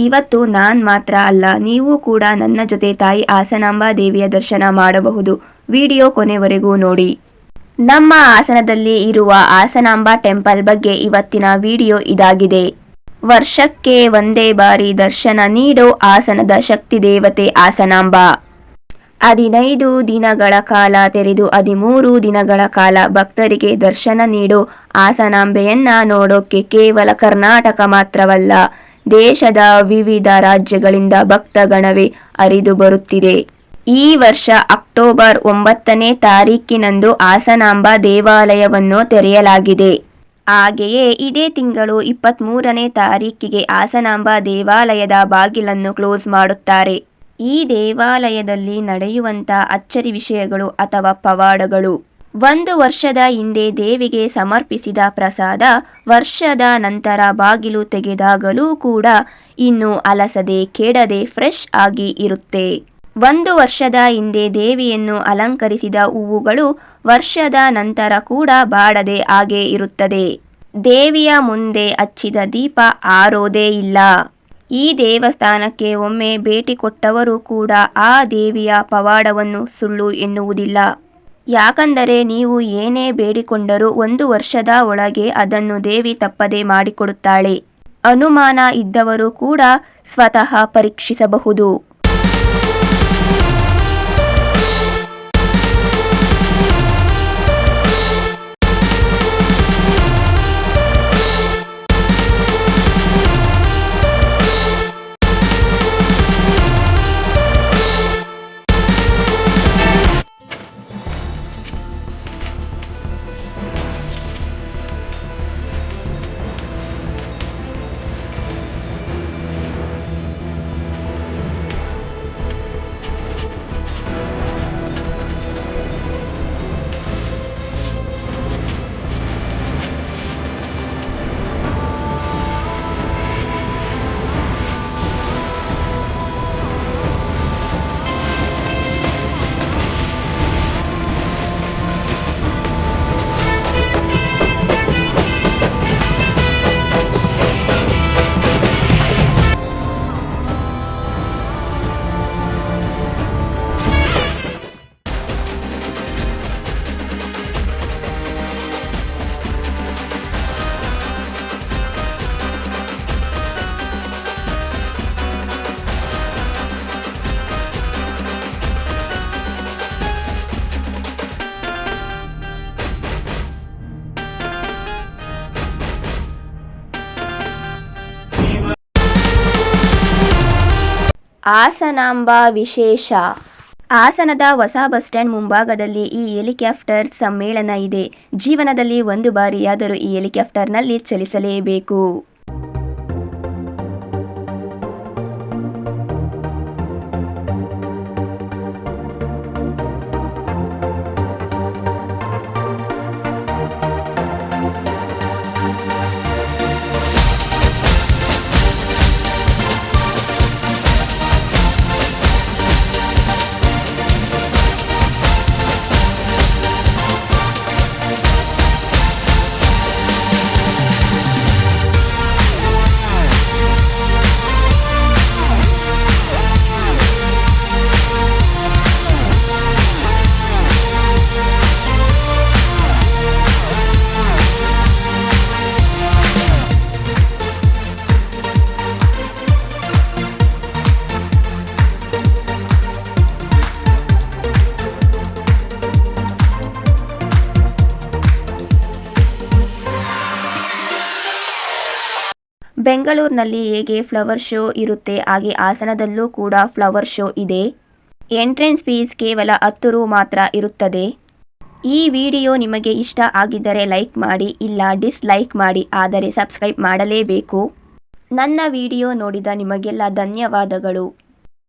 ಇವತ್ತು ನಾನು ಮಾತ್ರ ಅಲ್ಲ, ನೀವು ಕೂಡ ನನ್ನ ಜೊತೆ ತಾಯಿ ಹಾಸನಾಂಬ ದೇವಿಯ ದರ್ಶನ ಮಾಡಬಹುದು. ವಿಡಿಯೋ ಕೊನೆವರೆಗೂ ನೋಡಿ. ನಮ್ಮ ಹಾಸನದಲ್ಲಿ ಇರುವ ಹಾಸನಾಂಬ ಟೆಂಪಲ್ ಬಗ್ಗೆ ಇವತ್ತಿನ ವಿಡಿಯೋ ಇದಾಗಿದೆ. ವರ್ಷಕ್ಕೆ ಒಂದೇ ಬಾರಿ ದರ್ಶನ ನೀಡೋ ಹಾಸನದ ಶಕ್ತಿ ದೇವತೆ ಹಾಸನಾಂಬ. 15 ದಿನಗಳ ಕಾಲ ತೆರೆದು 13 ದಿನಗಳ ಕಾಲ ಭಕ್ತರಿಗೆ ದರ್ಶನ ನೀಡೋ ಹಾಸನಾಂಬೆಯನ್ನ ನೋಡೋಕೆ ಕೇವಲ ಕರ್ನಾಟಕ ಮಾತ್ರವಲ್ಲ, ದೇಶದ ವಿವಿಧ ರಾಜ್ಯಗಳಿಂದ ಭಕ್ತಗಣವೇ ಹರಿದು ಬರುತ್ತಿದೆ. ಈ ವರ್ಷ ಅಕ್ಟೋಬರ್ 9ನೇ ತಾರೀಕಿನಂದು ಹಾಸನಾಂಬ ದೇವಾಲಯವನ್ನು ತೆರೆಯಲಾಗಿದೆ. ಹಾಗೆಯೇ ಇದೇ ತಿಂಗಳು 23ನೇ ತಾರೀಕಿಗೆ ಹಾಸನಾಂಬ ದೇವಾಲಯದ ಬಾಗಿಲನ್ನು ಕ್ಲೋಸ್ ಮಾಡುತ್ತಾರೆ. ಈ ದೇವಾಲಯದಲ್ಲಿ ನಡೆಯುವಂಥ ಅಚ್ಚರಿ ವಿಷಯಗಳು ಅಥವಾ ಪವಾಡಗಳು. 1 ವರ್ಷದ ಹಿಂದೆ ದೇವಿಗೆ ಸಮರ್ಪಿಸಿದ ಪ್ರಸಾದ ವರ್ಷದ ನಂತರ ಬಾಗಿಲು ತೆಗೆದಾಗಲೂ ಕೂಡ ಇನ್ನೂ ಅಲಸದೆ ಕೆಡದೆ ಫ್ರೆಶ್ ಆಗಿ ಇರುತ್ತೆ. 1 ವರ್ಷದ ಹಿಂದೆ ದೇವಿಯನ್ನು ಅಲಂಕರಿಸಿದ ಹೂವುಗಳು ವರ್ಷದ ನಂತರ ಕೂಡ ಬಾಡದೆ ಹಾಗೆ ಇರುತ್ತದೆ. ದೇವಿಯ ಮುಂದೆ ಹಚ್ಚಿದ ದೀಪ ಆರೋದೇ ಇಲ್ಲ. ಈ ದೇವಸ್ಥಾನಕ್ಕೆ ಒಮ್ಮೆ ಭೇಟಿ ಕೊಟ್ಟವರು ಕೂಡ ಆ ದೇವಿಯ ಪವಾಡವನ್ನು ಸುಳ್ಳು ಎನ್ನುವುದಿಲ್ಲ. ಯಾಕಂದರೆ ನೀವು ಏನೇ ಬೇಡಿಕೊಂಡರೂ 1 ವರ್ಷದ ಒಳಗೆ ಅದನ್ನು ದೇವಿ ತಪ್ಪದೆ ಮಾಡಿಕೊಡುತ್ತಾಳೆ. ಅನುಮಾನ ಇದ್ದವರು ಕೂಡ ಸ್ವತಃ ಪರೀಕ್ಷಿಸಬಹುದು. ಹಾಸನಾಂಬ ವಿಶೇಷ. ಹಾಸನದ ಹೊಸ ಬಸ್ ಸ್ಟ್ಯಾಂಡ್ ಮುಂಭಾಗದಲ್ಲಿ ಈ ಹೆಲಿಕಾಪ್ಟರ್ ಸಮ್ಮೇಳನ ಇದೆ. ಜೀವನದಲ್ಲಿ 1 ಬಾರಿಯಾದರೂ ಈ ಹೆಲಿಕಾಪ್ಟರ್ನಲ್ಲಿ ಚಲಿಸಲೇಬೇಕು. ಬೆಂಗಳೂರಿನಲ್ಲಿ ಹೇಗೆ ಫ್ಲವರ್ ಶೋ ಇರುತ್ತೆ ಹಾಗೆ ಹಾಸನದಲ್ಲೂ ಕೂಡ ಫ್ಲವರ್ ಶೋ ಇದೆ. ಎಂಟ್ರೆನ್ಸ್ ಫೀಸ್ ಕೇವಲ 10 ರು ಮಾತ್ರ ಇರುತ್ತದೆ. ಈ ವಿಡಿಯೋ ನಿಮಗೆ ಇಷ್ಟ ಆಗಿದ್ದರೆ ಲೈಕ್ ಮಾಡಿ, ಇಲ್ಲ ಡಿಸ್ಲೈಕ್ ಮಾಡಿ, ಆದರೆ ಸಬ್ಸ್ಕ್ರೈಬ್ ಮಾಡಲೇಬೇಕು. ನನ್ನ ವಿಡಿಯೋ ನೋಡಿದ ನಿಮಗೆಲ್ಲ ಧನ್ಯವಾದಗಳು.